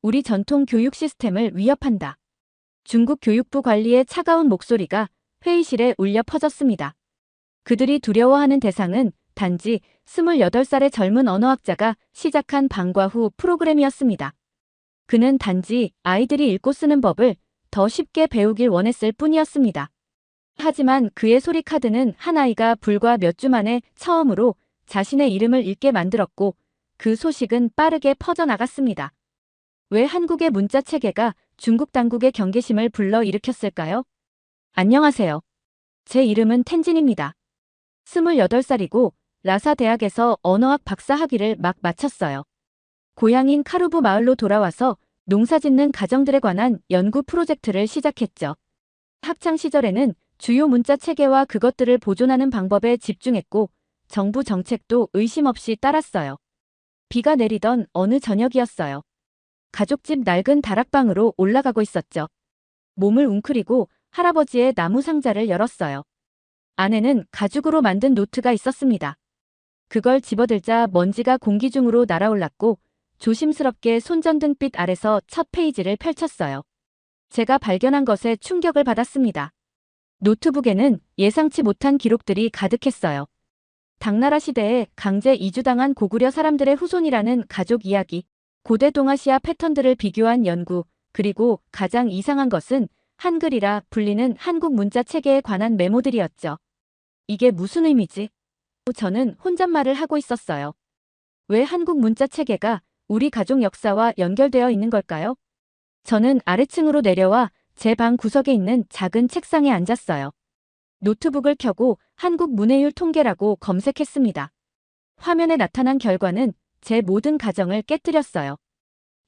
우리 전통 교육 시스템을 위협한다. 중국 교육부 관리의 차가운 목소리가 회의실에 울려 퍼졌습니다. 그들이 두려워하는 대상은 단지 28살의 젊은 언어학자가 시작한 방과 후 프로그램이었습니다. 그는 단지 아이들이 읽고 쓰는 법을 더 쉽게 배우길 원했을 뿐이었습니다. 하지만 그의 소리 카드는 한 아이가 불과 몇 주 만에 처음으로 자신의 이름을 읽게 만들었고 그 소식은 빠르게 퍼져나갔습니다. 왜 한국의 문자 체계가 중국 당국의 경계심을 불러일으켰을까요? 안녕하세요. 제 이름은 텐진입니다. 28살이고 라사 대학에서 언어학 박사 학위를 막 마쳤어요. 고향인 카루부 마을로 돌아와서 농사짓는 가정들에 관한 연구 프로젝트를 시작했죠. 학창 시절에는 주요 문자 체계와 그것들을 보존하는 방법에 집중했고 정부 정책도 의심 없이 따랐어요. 비가 내리던 어느 저녁이었어요. 가족집 낡은 다락방으로 올라가고 있었죠. 몸을 웅크리고 할아버지의 나무 상자를 열었어요. 안에는 가죽으로 만든 노트가 있었습니다. 그걸 집어들자 먼지가 공기 중으로 날아올랐고 조심스럽게 손전등빛 아래서 첫 페이지를 펼쳤어요. 제가 발견한 것에 충격을 받았습니다. 노트북에는 예상치 못한 기록들이 가득했어요. 당나라 시대에 강제 이주당한 고구려 사람들의 후손이라는 가족 이야기, 고대 동아시아 패턴들을 비교한 연구, 그리고 가장 이상한 것은 한글이라 불리는 한국 문자 체계에 관한 메모들이었죠. 이게 무슨 의미지? 저는 혼잣말을 하고 있었어요. 왜 한국 문자 체계가 우리 가족 역사와 연결되어 있는 걸까요? 저는 아래층으로 내려와 제 방 구석에 있는 작은 책상에 앉았어요. 노트북을 켜고 한국 문해율 통계라고 검색했습니다. 화면에 나타난 결과는 제 모든 가정을 깨뜨렸어요.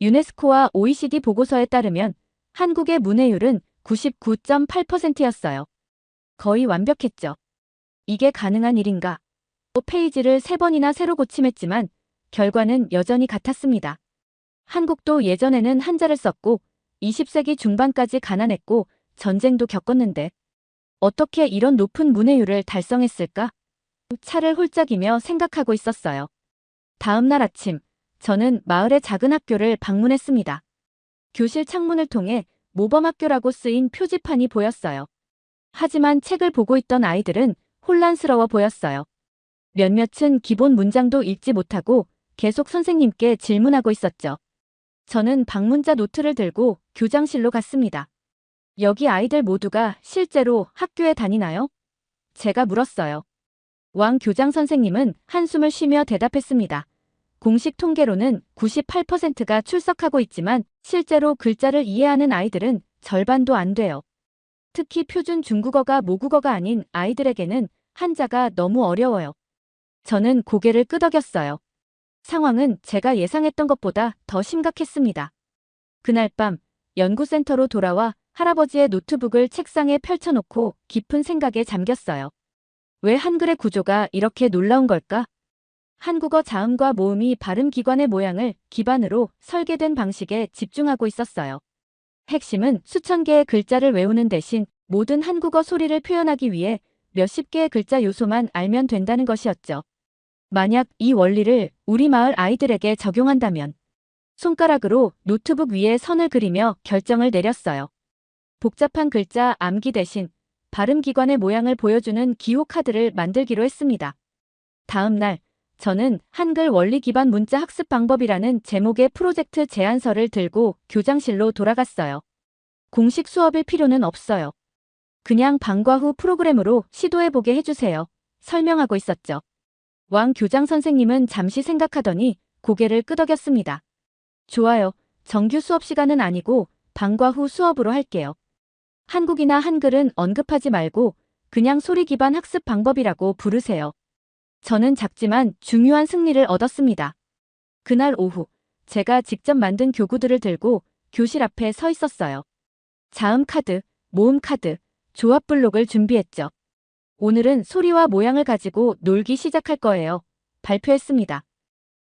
유네스코와 OECD 보고서에 따르면 한국의 문해율은 99.8%였어요. 거의 완벽했죠. 이게 가능한 일인가? 페이지를 3번이나 새로 고침했지만 결과는 여전히 같았습니다. 한국도 예전에는 한자를 썼고 20세기 중반까지 가난했고 전쟁도 겪었는데 어떻게 이런 높은 문해율을 달성했을까? 차를 홀짝이며 생각하고 있었어요. 다음 날 아침, 저는 마을의 작은 학교를 방문했습니다. 교실 창문을 통해 모범학교라고 쓰인 표지판이 보였어요. 하지만 책을 보고 있던 아이들은 혼란스러워 보였어요. 몇몇은 기본 문장도 읽지 못하고 계속 선생님께 질문하고 있었죠. 저는 방문자 노트를 들고 교장실로 갔습니다. 여기 아이들 모두가 실제로 학교에 다니나요? 제가 물었어요. 왕 교장 선생님은 한숨을 쉬며 대답했습니다. 공식 통계로는 98%가 출석하고 있지만 실제로 글자를 이해하는 아이들은 절반도 안 돼요. 특히 표준 중국어가 모국어가 아닌 아이들에게는 한자가 너무 어려워요. 저는 고개를 끄덕였어요. 상황은 제가 예상했던 것보다 더 심각했습니다. 그날 밤 연구센터로 돌아와 할아버지의 노트북을 책상에 펼쳐놓고 깊은 생각에 잠겼어요. 왜 한글의 구조가 이렇게 놀라운 걸까? 한국어 자음과 모음이 발음기관의 모양을 기반으로 설계된 방식에 집중하고 있었어요. 핵심은 수천 개의 글자를 외우는 대신 모든 한국어 소리를 표현하기 위해 몇십 개의 글자 요소만 알면 된다는 것이었죠. 만약 이 원리를 우리 마을 아이들에게 적용한다면 손가락으로 노트북 위에 선을 그리며 결정을 내렸어요. 복잡한 글자 암기 대신 발음기관의 모양을 보여주는 기호 카드를 만들기로 했습니다. 다음 날 저는 한글 원리 기반 문자 학습 방법이라는 제목의 프로젝트 제안서를 들고 교장실로 돌아갔어요. 공식 수업일 필요는 없어요. 그냥 방과 후 프로그램으로 시도해보게 해주세요. 설명하고 있었죠. 왕 교장 선생님은 잠시 생각하더니 고개를 끄덕였습니다. 좋아요. 정규 수업 시간은 아니고 방과 후 수업으로 할게요. 한국이나 한글은 언급하지 말고 그냥 소리 기반 학습 방법이라고 부르세요. 저는 작지만 중요한 승리를 얻었습니다. 그날 오후 제가 직접 만든 교구들을 들고 교실 앞에 서 있었어요. 자음 카드, 모음 카드, 조합 블록을 준비했죠. 오늘은 소리와 모양을 가지고 놀기 시작할 거예요. 발표했습니다.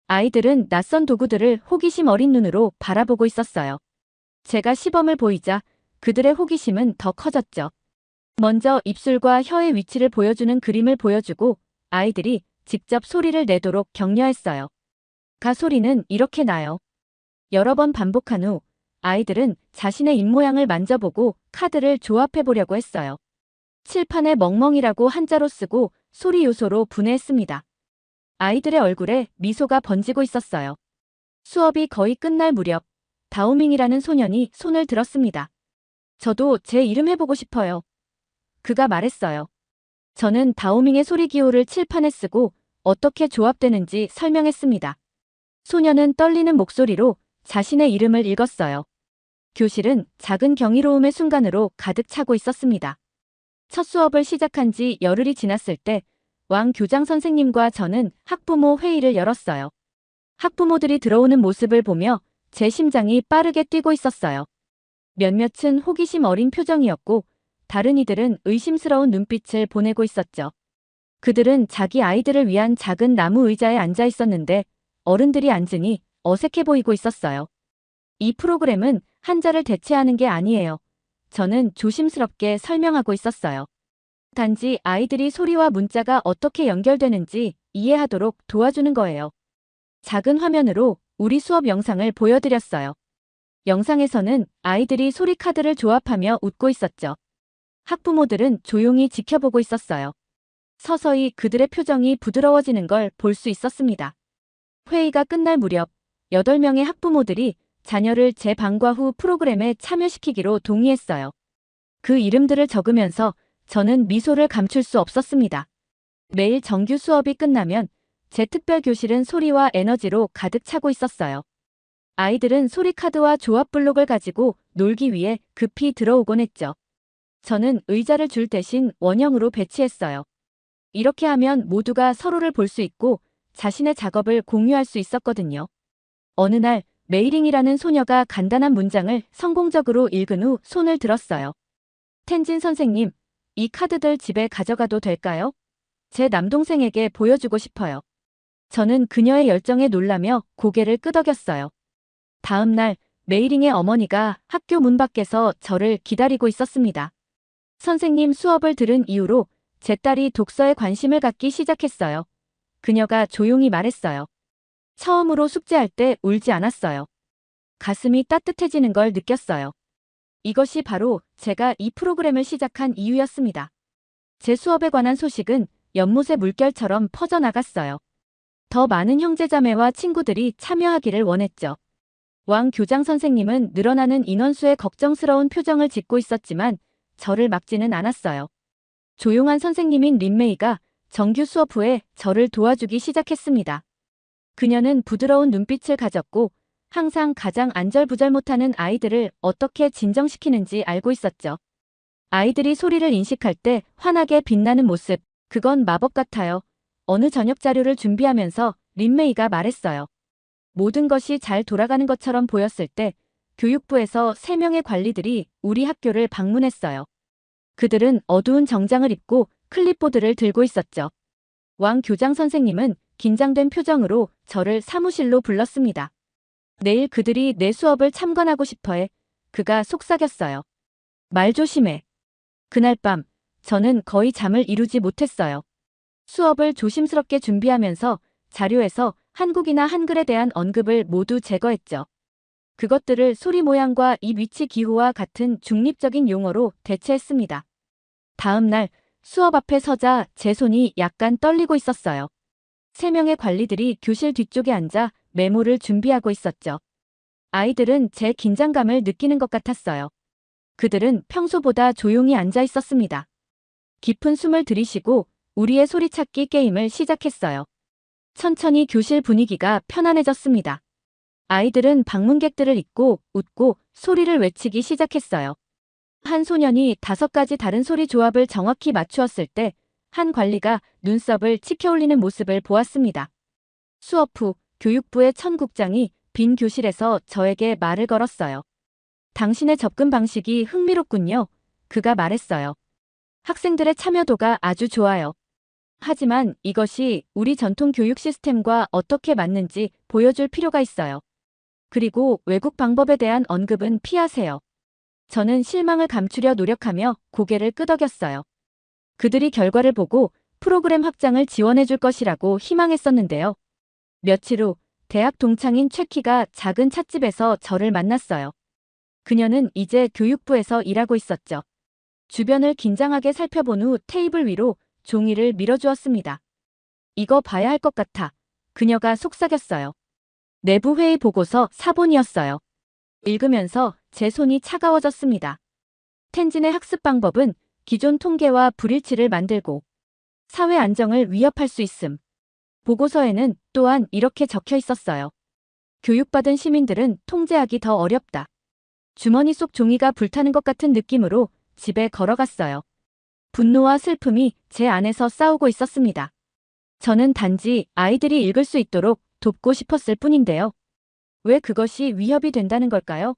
아이들은 낯선 도구들을 호기심 어린 눈으로 바라보고 있었어요. 제가 시범을 보이자 그들의 호기심은 더 커졌죠. 먼저 입술과 혀의 위치를 보여주는 그림을 보여주고 아이들이 직접 소리를 내도록 격려했어요. 가 소리는 이렇게 나요. 여러 번 반복한 후 아이들은 자신의 입모양을 만져보고 카드를 조합해 보려고 했어요. 칠판에 멍멍이라고 한자로 쓰고 소리 요소로 분해했습니다. 아이들의 얼굴에 미소가 번지고 있었어요. 수업이 거의 끝날 무렵 다오밍이라는 소년이 손을 들었습니다. 저도 제 이름 해보고 싶어요. 그가 말했어요. 저는 다오밍의 소리 기호를 칠판에 쓰고 어떻게 조합되는지 설명했습니다. 소년은 떨리는 목소리로 자신의 이름을 읽었어요. 교실은 작은 경이로움의 순간으로 가득 차고 있었습니다. 첫 수업을 시작한 지 열흘이 지났을 때 왕 교장 선생님과 저는 학부모 회의를 열었어요. 학부모들이 들어오는 모습을 보며 제 심장이 빠르게 뛰고 있었어요. 몇몇은 호기심 어린 표정이었고 다른 이들은 의심스러운 눈빛을 보내고 있었죠. 그들은 자기 아이들을 위한 작은 나무 의자에 앉아 있었는데 어른들이 앉으니 어색해 보이고 있었어요. 이 프로그램은 한자를 대체하는 게 아니에요. 저는 조심스럽게 설명하고 있었어요. 단지 아이들이 소리와 문자가 어떻게 연결되는지 이해하도록 도와주는 거예요. 작은 화면으로 우리 수업 영상을 보여드렸어요. 영상에서는 아이들이 소리 카드를 조합하며 웃고 있었죠. 학부모들은 조용히 지켜보고 있었어요. 서서히 그들의 표정이 부드러워지는 걸 볼 수 있었습니다. 회의가 끝날 무렵 8명의 학부모들이 자녀를 제 방과 후 프로그램에 참여시키기로 동의했어요. 그 이름들을 적으면서 저는 미소를 감출 수 없었습니다. 매일 정규 수업이 끝나면 제 특별 교실은 소리와 에너지로 가득 차고 있었어요. 아이들은 소리 카드와 조합 블록을 가지고 놀기 위해 급히 들어오곤 했죠. 저는 의자를 줄 대신 원형으로 배치했어요. 이렇게 하면 모두가 서로를 볼 수 있고 자신의 작업을 공유할 수 있었거든요. 어느 날 메이링이라는 소녀가 간단한 문장을 성공적으로 읽은 후 손을 들었어요. 텐진 선생님, 이 카드들 집에 가져가도 될까요? 제 남동생에게 보여주고 싶어요. 저는 그녀의 열정에 놀라며 고개를 끄덕였어요. 다음 날 메이링의 어머니가 학교 문 밖에서 저를 기다리고 있었습니다. 선생님 수업을 들은 이후로 제 딸이 독서에 관심을 갖기 시작했어요. 그녀가 조용히 말했어요. 처음으로 숙제할 때 울지 않았어요. 가슴이 따뜻해지는 걸 느꼈어요. 이것이 바로 제가 이 프로그램을 시작한 이유였습니다. 제 수업에 관한 소식은 연못의 물결처럼 퍼져나갔어요. 더 많은 형제자매와 친구들이 참여하기를 원했죠. 왕 교장 선생님은 늘어나는 인원수에 걱정스러운 표정을 짓고 있었지만 저를 막지는 않았어요. 조용한 선생님인 린메이가 정규 수업 후에 저를 도와주기 시작했습니다. 그녀는 부드러운 눈빛을 가졌고 항상 가장 안절부절 못하는 아이들을 어떻게 진정시키는지 알고 있었죠. 아이들이 소리를 인식할 때 환하게 빛나는 모습, 그건 마법 같아요. 어느 저녁 자료를 준비하면서 린메이가 말했어요. 모든 것이 잘 돌아가는 것처럼 보였을 때 교육부에서 3명의 관리들이 우리 학교를 방문했어요. 그들은 어두운 정장을 입고 클립보드를 들고 있었죠. 왕 교장 선생님은 긴장된 표정으로 저를 사무실로 불렀습니다. 내일 그들이 내 수업을 참관하고 싶어해. 그가 속삭였어요. 말 조심해. 그날 밤 저는 거의 잠을 이루지 못했어요. 수업을 조심스럽게 준비하면서 자료에서 한국이나 한글에 대한 언급을 모두 제거했죠. 그것들을 소리 모양과 입 위치 기호와 같은 중립적인 용어로 대체했습니다. 다음 날 수업 앞에 서자 제 손이 약간 떨리고 있었어요. 3명의 관리들이 교실 뒤쪽에 앉아 메모를 준비하고 있었죠. 아이들은 제 긴장감을 느끼는 것 같았어요. 그들은 평소보다 조용히 앉아 있었습니다. 깊은 숨을 들이쉬고 우리의 소리찾기 게임을 시작했어요. 천천히 교실 분위기가 편안해졌습니다. 아이들은 방문객들을 잊고 웃고 소리를 외치기 시작했어요. 한 소년이 5가지 다른 소리 조합을 정확히 맞추었을 때 한 관리가 눈썹을 치켜올리는 모습을 보았습니다. 수업 후 교육부의 천 국장이 빈 교실에서 저에게 말을 걸었어요. 당신의 접근 방식이 흥미롭군요. 그가 말했어요. 학생들의 참여도가 아주 좋아요. 하지만 이것이 우리 전통 교육 시스템과 어떻게 맞는지 보여줄 필요가 있어요. 그리고 외국 방법에 대한 언급은 피하세요. 저는 실망을 감추려 노력하며 고개를 끄덕였어요. 그들이 결과를 보고 프로그램 확장을 지원해 줄 것이라고 희망했었는데요. 며칠 후 대학 동창인 최키가 작은 찻집에서 저를 만났어요. 그녀는 이제 교육부에서 일하고 있었죠. 주변을 긴장하게 살펴본 후 테이블 위로 종이를 밀어주었습니다. 이거 봐야 할 것 같아. 그녀가 속삭였어요. 내부 회의 보고서 사본이었어요. 읽으면서 제 손이 차가워졌습니다. 텐진의 학습 방법은 기존 통계와 불일치를 만들고 사회 안정을 위협할 수 있음. 보고서에는 또한 이렇게 적혀 있었어요. 교육받은 시민들은 통제하기 더 어렵다. 주머니 속 종이가 불타는 것 같은 느낌으로 집에 걸어갔어요. 분노와 슬픔이 제 안에서 싸우고 있었습니다. 저는 단지 아이들이 읽을 수 있도록 돕고 싶었을 뿐인데요. 왜 그것이 위협이 된다는 걸까요?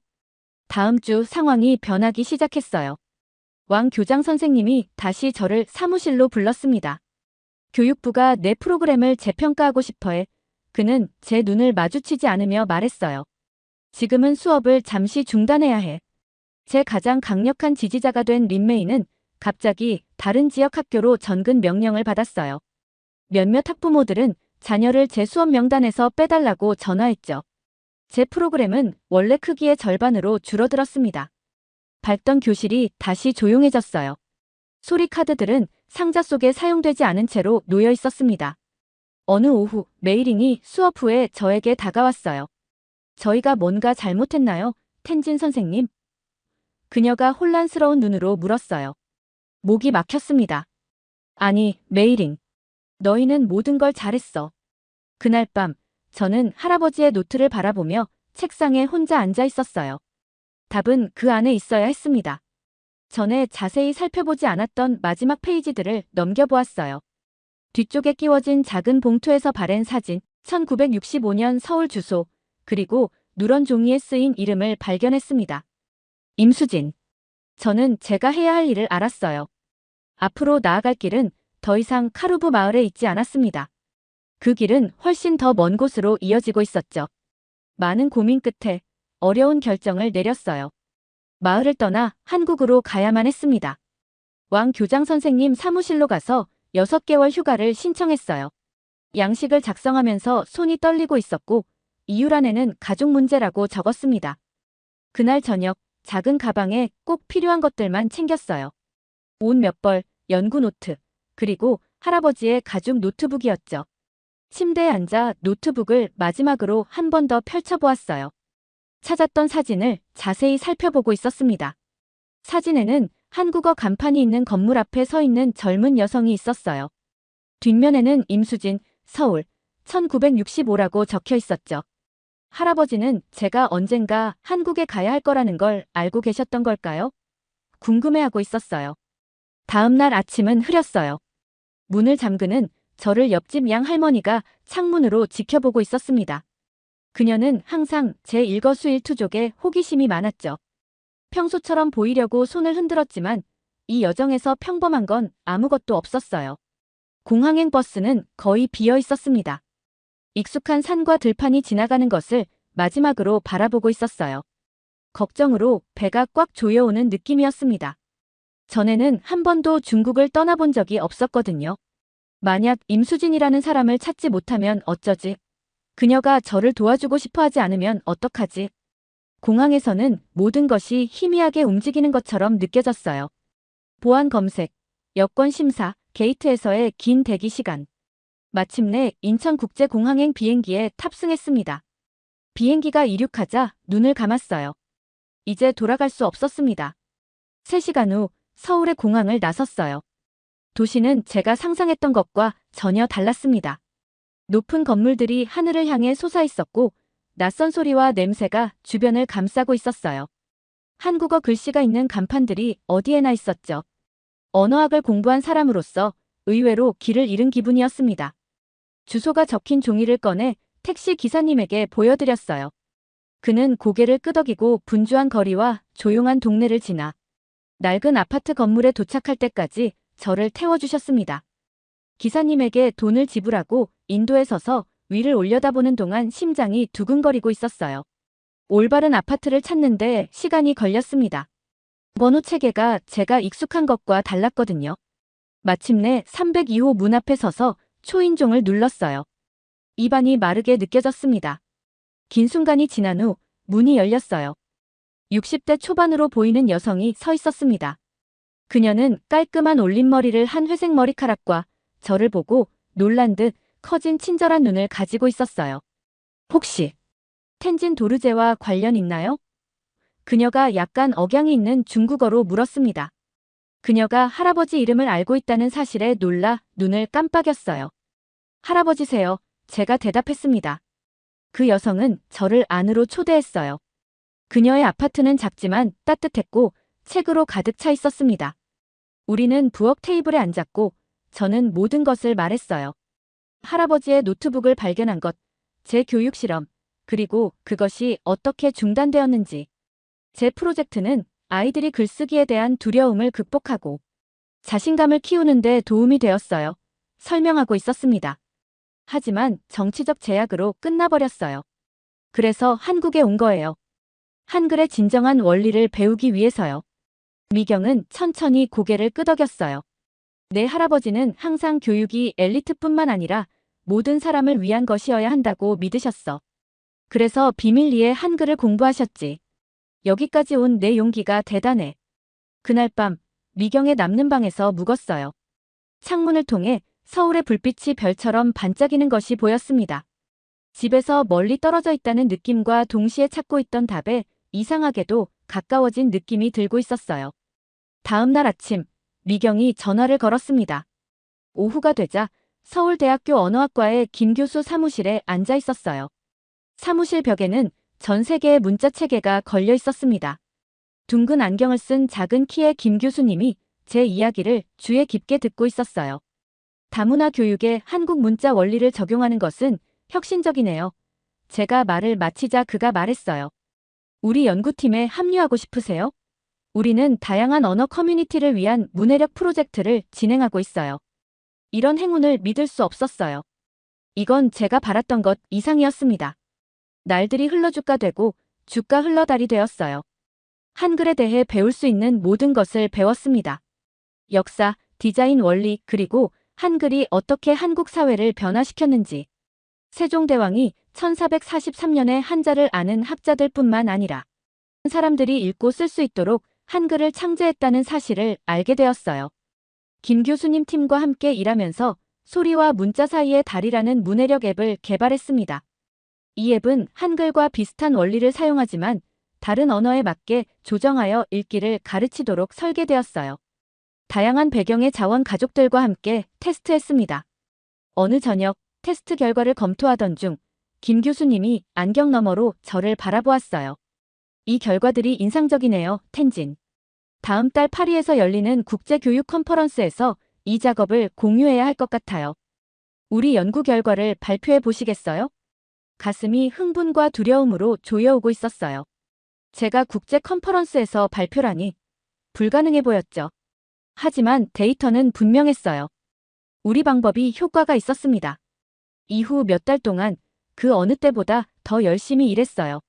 다음 주 상황이 변하기 시작했어요. 왕 교장 선생님이 다시 저를 사무실로 불렀습니다. 교육부가 내 프로그램을 재평가하고 싶어해. 그는 제 눈을 마주치지 않으며 말했어요. 지금은 수업을 잠시 중단해야 해. 제 가장 강력한 지지자가 된 린메이는 갑자기 다른 지역 학교로 전근 명령을 받았어요. 몇몇 학부모들은 자녀를 제 수업 명단에서 빼달라고 전화했죠. 제 프로그램은 원래 크기의 절반으로 줄어들었습니다. 밝던 교실이 다시 조용해졌어요. 소리 카드들은 상자 속에 사용되지 않은 채로 놓여 있었습니다. 어느 오후 메이링이 수업 후에 저에게 다가왔어요. 저희가 뭔가 잘못했나요, 텐진 선생님? 그녀가 혼란스러운 눈으로 물었어요. 목이 막혔습니다. 아니, 메이링. 너희는 모든 걸 잘했어. 그날 밤 저는 할아버지의 노트를 바라보며 책상에 혼자 앉아 있었어요. 답은 그 안에 있어야 했습니다. 전에 자세히 살펴보지 않았던 마지막 페이지들을 넘겨보았어요. 뒤쪽에 끼워진 작은 봉투에서 바랜 사진, 1965년 서울 주소, 그리고 누런 종이에 쓰인 이름을 발견했습니다. 임수진. 저는 제가 해야 할 일을 알았어요. 앞으로 나아갈 길은 더 이상 카루브 마을에 있지 않았습니다. 그 길은 훨씬 더 먼 곳으로 이어지고 있었죠. 많은 고민 끝에 어려운 결정을 내렸어요. 마을을 떠나 한국으로 가야만 했습니다. 왕 교장 선생님 사무실로 가서 6개월 휴가를 신청했어요. 양식을 작성하면서 손이 떨리고 있었고 이유란에는 가족 문제라고 적었습니다. 그날 저녁 작은 가방에 꼭 필요한 것들만 챙겼어요. 옷 몇 벌, 연구 노트, 그리고 할아버지의 가죽 노트북이었죠. 침대에 앉아 노트북을 마지막으로 한 번 더 펼쳐보았어요. 찾았던 사진을 자세히 살펴보고 있었습니다. 사진에는 한국어 간판이 있는 건물 앞에 서 있는 젊은 여성이 있었어요. 뒷면에는 임수진, 서울, 1965라고 적혀 있었죠. 할아버지는 제가 언젠가 한국에 가야 할 거라는 걸 알고 계셨던 걸까요? 궁금해하고 있었어요. 다음 날 아침은 흐렸어요. 문을 잠그는 저를 옆집 양 할머니가 창문으로 지켜보고 있었습니다. 그녀는 항상 제 일거수일투족에 호기심이 많았죠. 평소처럼 보이려고 손을 흔들었지만 이 여정에서 평범한 건 아무것도 없었어요. 공항행 버스는 거의 비어 있었습니다. 익숙한 산과 들판이 지나가는 것을 마지막으로 바라보고 있었어요. 걱정으로 배가 꽉 조여오는 느낌이었습니다. 전에는 한 번도 중국을 떠나본 적이 없었거든요. 만약 임수진이라는 사람을 찾지 못하면 어쩌지? 그녀가 저를 도와주고 싶어 하지 않으면 어떡하지? 공항에서는 모든 것이 희미하게 움직이는 것처럼 느껴졌어요. 보안 검색, 여권 심사, 게이트에서의 긴 대기 시간. 마침내 인천국제공항행 비행기에 탑승했습니다. 비행기가 이륙하자 눈을 감았어요. 이제 돌아갈 수 없었습니다. 3시간 후 서울의 공항을 나섰어요. 도시는 제가 상상했던 것과 전혀 달랐습니다. 높은 건물들이 하늘을 향해 솟아있었고 낯선 소리와 냄새가 주변을 감싸고 있었어요. 한국어 글씨가 있는 간판들이 어디에나 있었죠. 언어학을 공부한 사람으로서 의외로 길을 잃은 기분이었습니다. 주소가 적힌 종이를 꺼내 택시 기사님에게 보여드렸어요. 그는 고개를 끄덕이고 분주한 거리와 조용한 동네를 지나 낡은 아파트 건물에 도착할 때까지 저를 태워주셨습니다. 기사님에게 돈을 지불하고 인도에 서서 위를 올려다보는 동안 심장이 두근거리고 있었어요. 올바른 아파트를 찾는데 시간이 걸렸습니다. 번호 체계가 제가 익숙한 것과 달랐거든요. 마침내 302호 문 앞에 서서 초인종을 눌렀어요. 입안이 마르게 느껴졌습니다. 긴 순간이 지난 후 문이 열렸어요. 60대 초반으로 보이는 여성이 서 있었습니다. 그녀는 깔끔한 올림머리를 한 회색 머리카락과 저를 보고 놀란 듯 커진 친절한 눈을 가지고 있었어요. 혹시 텐진 도르제와 관련 있나요? 그녀가 약간 억양이 있는 중국어로 물었습니다. 그녀가 할아버지 이름을 알고 있다는 사실에 놀라 눈을 깜빡였어요. 할아버지세요. 제가 대답했습니다. 그 여성은 저를 안으로 초대했어요. 그녀의 아파트는 작지만 따뜻했고 책으로 가득 차 있었습니다. 우리는 부엌 테이블에 앉았고 저는 모든 것을 말했어요. 할아버지의 노트북을 발견한 것, 제 교육 실험, 그리고 그것이 어떻게 중단되었는지. 제 프로젝트는 아이들이 글쓰기에 대한 두려움을 극복하고 자신감을 키우는 데 도움이 되었어요. 설명하고 있었습니다. 하지만 정치적 제약으로 끝나버렸어요. 그래서 한국에 온 거예요. 한글의 진정한 원리를 배우기 위해서요. 미경은 천천히 고개를 끄덕였어요. 내 할아버지는 항상 교육이 엘리트뿐만 아니라 모든 사람을 위한 것이어야 한다고 믿으셨어. 그래서 비밀리에 한글을 공부하셨지. 여기까지 온 내 용기가 대단해. 그날 밤 미경의 남는 방에서 묵었어요. 창문을 통해 서울의 불빛이 별처럼 반짝이는 것이 보였습니다. 집에서 멀리 떨어져 있다는 느낌과 동시에 찾고 있던 답에 이상하게도 가까워진 느낌이 들고 있었어요. 다음 날 아침, 미경이 전화를 걸었습니다. 오후가 되자 서울대학교 언어학과의 김 교수 사무실에 앉아 있었어요. 사무실 벽에는 전 세계의 문자 체계가 걸려 있었습니다. 둥근 안경을 쓴 작은 키의 김 교수님이 제 이야기를 주의 깊게 듣고 있었어요. 다문화 교육에 한국 문자 원리를 적용하는 것은 혁신적이네요. 제가 말을 마치자 그가 말했어요. 우리 연구팀에 합류하고 싶으세요? 우리는 다양한 언어 커뮤니티를 위한 문해력 프로젝트를 진행하고 있어요. 이런 행운을 믿을 수 없었어요. 이건 제가 바랐던 것 이상이었습니다. 날들이 흘러주가 되고 주가 흘러달이 되었어요. 한글에 대해 배울 수 있는 모든 것을 배웠습니다. 역사, 디자인 원리, 그리고 한글이 어떻게 한국 사회를 변화시켰는지. 세종대왕이 1443년에 한자를 아는 학자들뿐만 아니라 사람들이 읽고 쓸 수 있도록 한글을 창제했다는 사실을 알게 되었어요. 김 교수님 팀과 함께 일하면서 소리와 문자 사이의 달이라는 문해력 앱을 개발했습니다. 이 앱은 한글과 비슷한 원리를 사용하지만 다른 언어에 맞게 조정하여 읽기를 가르치도록 설계되었어요. 다양한 배경의 자원 가족들과 함께 테스트했습니다. 어느 저녁 테스트 결과를 검토하던 중 김 교수님이 안경 너머로 저를 바라보았어요. 이 결과들이 인상적이네요, 텐진. 다음 달 파리에서 열리는 국제교육 컨퍼런스에서 이 작업을 공유해야 할 것 같아요. 우리 연구 결과를 발표해 보시겠어요? 가슴이 흥분과 두려움으로 조여오고 있었어요. 제가 국제 컨퍼런스에서 발표라니 불가능해 보였죠. 하지만 데이터는 분명했어요. 우리 방법이 효과가 있었습니다. 이후 몇 달 동안 그 어느 때보다 더 열심히 일했어요.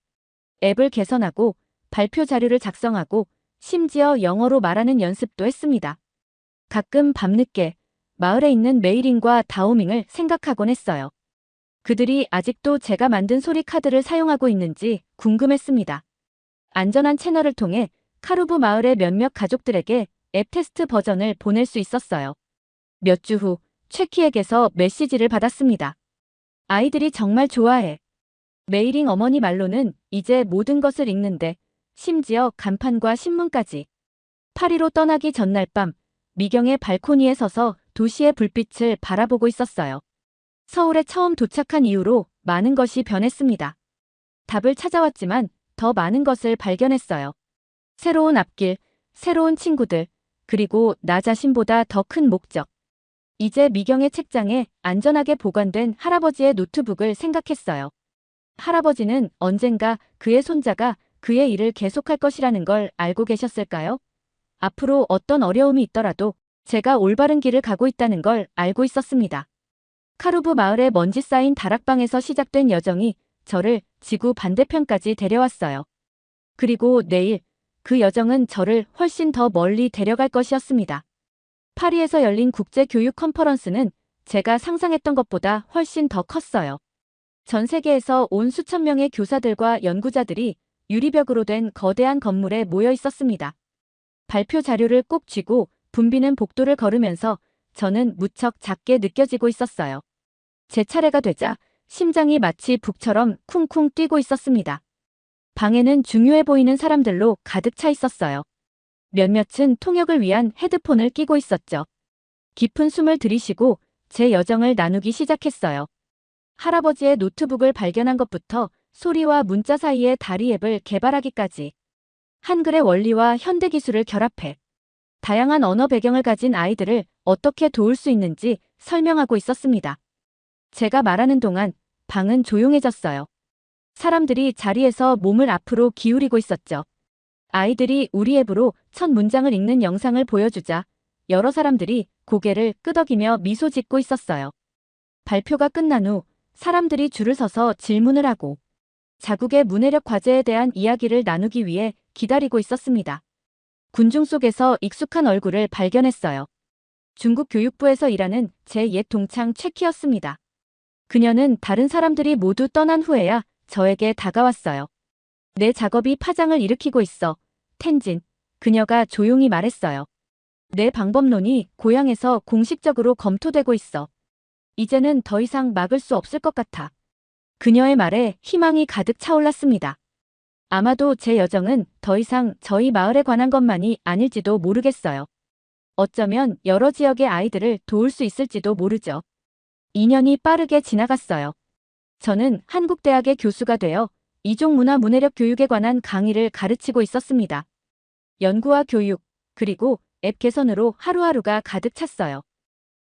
앱을 개선하고 발표 자료를 작성하고 심지어 영어로 말하는 연습도 했습니다. 가끔 밤늦게 마을에 있는 메이링과 다오밍을 생각하곤 했어요. 그들이 아직도 제가 만든 소리 카드를 사용하고 있는지 궁금했습니다. 안전한 채널을 통해 카루브 마을의 몇몇 가족들에게 앱 테스트 버전을 보낼 수 있었어요. 몇 주 후 최키에게서 메시지를 받았습니다. 아이들이 정말 좋아해. 메이링 어머니 말로는 이제 모든 것을 읽는데 심지어 간판과 신문까지. 파리로 떠나기 전날 밤 미경의 발코니에 서서 도시의 불빛을 바라보고 있었어요. 서울에 처음 도착한 이후로 많은 것이 변했습니다. 답을 찾아왔지만 더 많은 것을 발견했어요. 새로운 앞길, 새로운 친구들, 그리고 나 자신보다 더 큰 목적. 이제 미경의 책장에 안전하게 보관된 할아버지의 노트북을 생각했어요. 할아버지는 언젠가 그의 손자가 그의 일을 계속할 것이라는 걸 알고 계셨을까요? 앞으로 어떤 어려움이 있더라도 제가 올바른 길을 가고 있다는 걸 알고 있었습니다. 카루브 마을의 먼지 쌓인 다락방에서 시작된 여정이 저를 지구 반대편까지 데려왔어요. 그리고 내일 그 여정은 저를 훨씬 더 멀리 데려갈 것이었습니다. 파리에서 열린 국제교육 컨퍼런스는 제가 상상했던 것보다 훨씬 더 컸어요. 전 세계에서 온 수천 명의 교사들과 연구자들이 유리벽으로 된 거대한 건물에 모여 있었습니다. 발표 자료를 꼭 쥐고 붐비는 복도를 걸으면서 저는 무척 작게 느껴지고 있었어요. 제 차례가 되자 심장이 마치 북처럼 쿵쿵 뛰고 있었습니다. 방에는 중요해 보이는 사람들로 가득 차 있었어요. 몇몇은 통역을 위한 헤드폰을 끼고 있었죠. 깊은 숨을 들이쉬고 제 여정을 나누기 시작했어요. 할아버지의 노트북을 발견한 것부터 소리와 문자 사이의 다리 앱을 개발하기까지 한글의 원리와 현대 기술을 결합해 다양한 언어 배경을 가진 아이들을 어떻게 도울 수 있는지 설명하고 있었습니다. 제가 말하는 동안 방은 조용해졌어요. 사람들이 자리에서 몸을 앞으로 기울이고 있었죠. 아이들이 우리 앱으로 첫 문장을 읽는 영상을 보여주자 여러 사람들이 고개를 끄덕이며 미소 짓고 있었어요. 발표가 끝난 후 사람들이 줄을 서서 질문을 하고 자국의 문해력 과제에 대한 이야기를 나누기 위해 기다리고 있었습니다. 군중 속에서 익숙한 얼굴을 발견했어요. 중국 교육부에서 일하는 제 옛 동창 최키였습니다. 그녀는 다른 사람들이 모두 떠난 후에야 저에게 다가왔어요. 내 작업이 파장을 일으키고 있어, 텐진. 그녀가 조용히 말했어요. 내 방법론이 고향에서 공식적으로 검토되고 있어. 이제는 더 이상 막을 수 없을 것 같아. 그녀의 말에 희망이 가득 차올랐습니다. 아마도 제 여정은 더 이상 저희 마을에 관한 것만이 아닐지도 모르겠어요. 어쩌면 여러 지역의 아이들을 도울 수 있을지도 모르죠. 2년이 빠르게 지나갔어요. 저는 한국대학의 교수가 되어 이종문화 문해력 교육에 관한 강의를 가르치고 있었습니다. 연구와 교육, 그리고 앱 개선으로 하루하루가 가득 찼어요.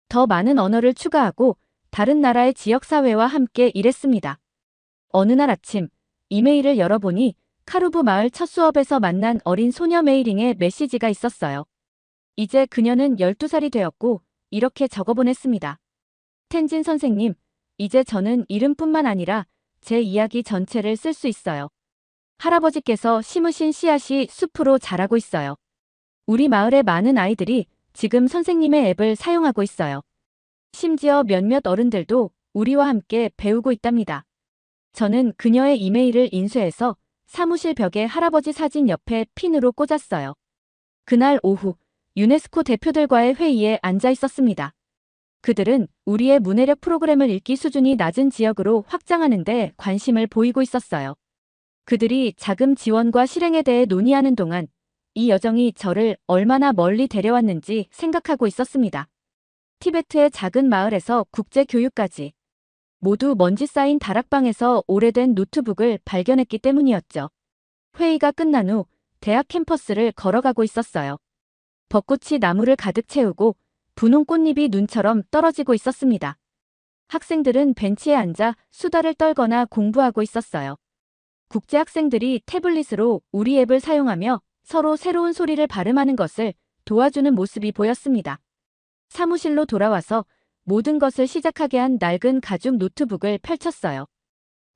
더 많은 언어를 추가하고 다른 나라의 지역사회와 함께 일했습니다. 어느 날 아침, 이메일을 열어보니 카루브 마을 첫 수업에서 만난 어린 소녀 메이링의 메시지가 있었어요. 이제 그녀는 12살이 되었고 이렇게 적어보냈습니다. 텐진 선생님, 이제 저는 이름뿐만 아니라 제 이야기 전체를 쓸 수 있어요. 할아버지께서 심으신 씨앗이 숲으로 자라고 있어요. 우리 마을의 많은 아이들이 지금 선생님의 앱을 사용하고 있어요. 심지어 몇몇 어른들도 우리와 함께 배우고 있답니다. 저는 그녀의 이메일을 인쇄해서 사무실 벽에 할아버지 사진 옆에 핀으로 꽂았어요. 그날 오후 유네스코 대표들과의 회의에 앉아 있었습니다. 그들은 우리의 문해력 프로그램을 읽기 수준이 낮은 지역으로 확장하는 데 관심을 보이고 있었어요. 그들이 자금 지원과 실행에 대해 논의하는 동안 이 여정이 저를 얼마나 멀리 데려왔는지 생각하고 있었습니다. 티베트의 작은 마을에서 국제교육까지 모두 먼지 쌓인 다락방에서 오래된 노트북을 발견했기 때문이었죠. 회의가 끝난 후 대학 캠퍼스를 걸어가고 있었어요. 벚꽃이 나무를 가득 채우고 분홍 꽃잎이 눈처럼 떨어지고 있었습니다. 학생들은 벤치에 앉아 수다를 떨거나 공부하고 있었어요. 국제 학생들이 태블릿으로 우리 앱을 사용하며 서로 새로운 소리를 발음하는 것을 도와주는 모습이 보였습니다. 사무실로 돌아와서 모든 것을 시작하게 한 낡은 가죽 노트북을 펼쳤어요.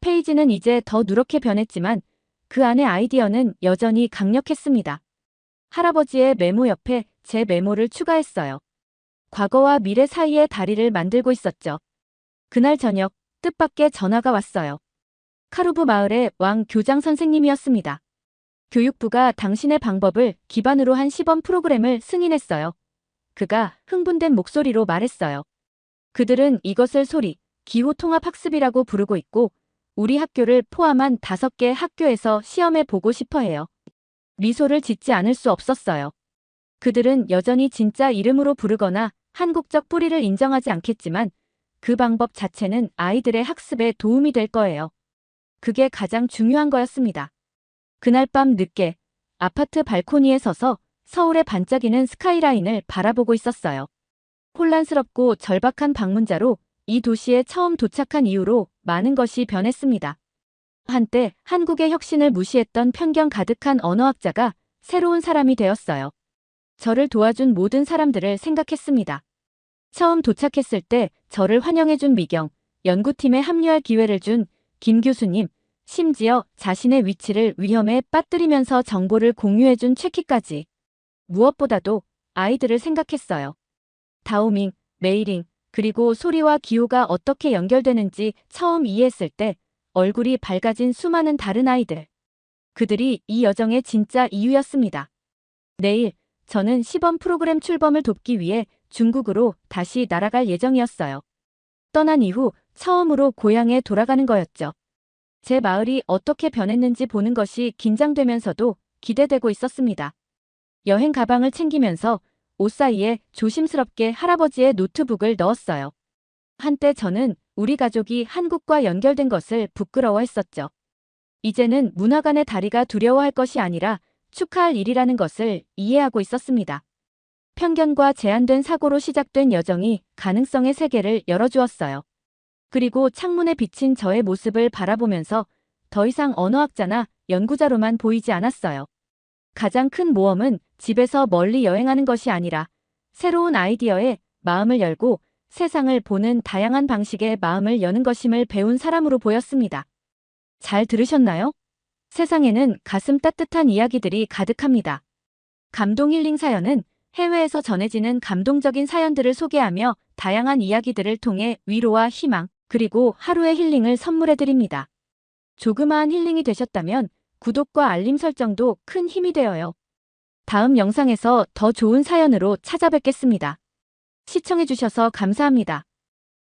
페이지는 이제 더 누렇게 변했지만 그 안의 아이디어는 여전히 강력했습니다. 할아버지의 메모 옆에 제 메모를 추가했어요. 과거와 미래 사이의 다리를 만들고 있었죠. 그날 저녁 뜻밖의 전화가 왔어요. 카루브 마을의 왕 교장 선생님이었습니다. 교육부가 당신의 방법을 기반으로 한 시범 프로그램을 승인했어요. 그가 흥분된 목소리로 말했어요. 그들은 이것을 소리, 기호통합학습이라고 부르고 있고 우리 학교를 포함한 5개 학교에서 시험해 보고 싶어 해요. 미소를 짓지 않을 수 없었어요. 그들은 여전히 진짜 이름으로 부르거나 한국적 뿌리를 인정하지 않겠지만 그 방법 자체는 아이들의 학습에 도움이 될 거예요. 그게 가장 중요한 거였습니다. 그날 밤 늦게 아파트 발코니에 서서 서울의 반짝이는 스카이라인을 바라보고 있었어요. 혼란스럽고 절박한 방문자로 이 도시에 처음 도착한 이후로 많은 것이 변했습니다. 한때 한국의 혁신을 무시했던 편견 가득한 언어학자가 새로운 사람이 되었어요. 저를 도와준 모든 사람들을 생각했습니다. 처음 도착했을 때 저를 환영해준 미경, 연구팀에 합류할 기회를 준 김 교수님, 심지어 자신의 위치를 위험에 빠뜨리면서 정보를 공유해준 최키까지. 무엇보다도 아이들을 생각했어요. 다오밍, 메이링, 그리고 소리와 기호가 어떻게 연결되는지 처음 이해했을 때 얼굴이 밝아진 수많은 다른 아이들. 그들이 이 여정의 진짜 이유였습니다. 내일, 저는 시범 프로그램 출범을 돕기 위해 중국으로 다시 날아갈 예정이었어요. 떠난 이후 처음으로 고향에 돌아가는 거였죠. 제 마을이 어떻게 변했는지 보는 것이 긴장되면서도 기대되고 있었습니다. 여행 가방을 챙기면서 옷 사이에 조심스럽게 할아버지의 노트북을 넣었어요. 한때 저는 우리 가족이 한국과 연결된 것을 부끄러워했었죠. 이제는 문화간의 다리가 두려워할 것이 아니라 축하할 일이라는 것을 이해하고 있었습니다. 편견과 제한된 사고로 시작된 여정이 가능성의 세계를 열어주었어요. 그리고 창문에 비친 저의 모습을 바라보면서 더 이상 언어학자나 연구자로만 보이지 않았어요. 가장 큰 모험은 집에서 멀리 여행하는 것이 아니라 새로운 아이디어에 마음을 열고 세상을 보는 다양한 방식의 마음을 여는 것임을 배운 사람으로 보였습니다. 잘 들으셨나요? 세상에는 가슴 따뜻한 이야기들이 가득합니다. 감동 힐링 사연은 해외에서 전해지는 감동적인 사연들을 소개하며 다양한 이야기들을 통해 위로와 희망, 그리고 하루의 힐링을 선물해드립니다. 조그마한 힐링이 되셨다면 구독과 알림 설정도 큰 힘이 되어요. 다음 영상에서 더 좋은 사연으로 찾아뵙겠습니다. 시청해주셔서 감사합니다.